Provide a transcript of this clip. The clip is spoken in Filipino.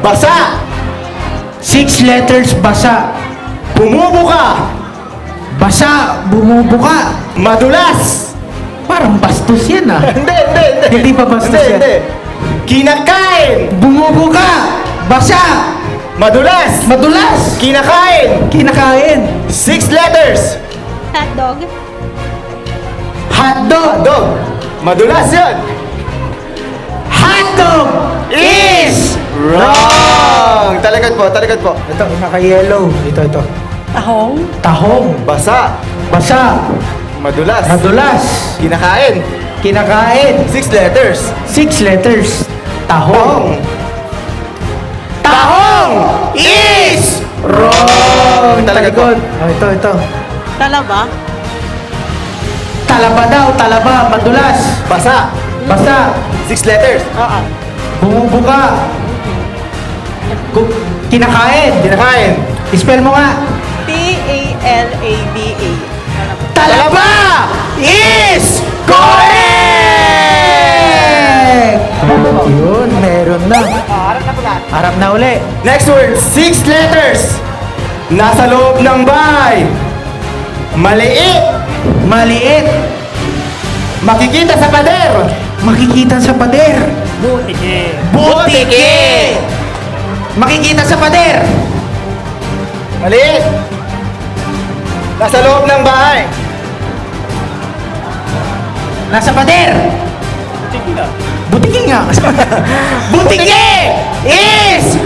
Basa. 6 letters, basa. Bumubuka. Basa, bumubuka. Madulas. Parang bastos yan ah. Hindi. Hindi pa bastos yan. Hindi. Kinakain. Bumubuka. Basa. Madulas. Madulas. Kinakain. Kinakain. 6 letters. Hotdog. Hotdog. Dog. Madulas yun. Hotdog is Wrong. Talagat po. Ito, naka-yellow. Ito. Tahong. Tahong. Basa. Basa. Madulas. Madulas. Kinakain. Kinakain. 6 letters. 6 letters. Tahong. Tahong is wrong. Talaga po. Talikod. Oh, ito. Talaba. Talaba daw, talaba. Madulas. Basa. Basa. 6 letters. Oo. Bumubuka. Kinakain. Kinakain. Spell mo nga. T-A-L-A-B-A. Talaba is correct! Yun, meron na. Harap na pula. Harap na uli. Next word, 6 letters. Nasa loob ng bahay. Maliit. Maliit. Makikita sa pader. Makikita sa pader. Butike. Butike. Makikita sa pader. Maliit. Nasa loob ng bahay. Nasa pader. Butike. Butiki nga. Butiki is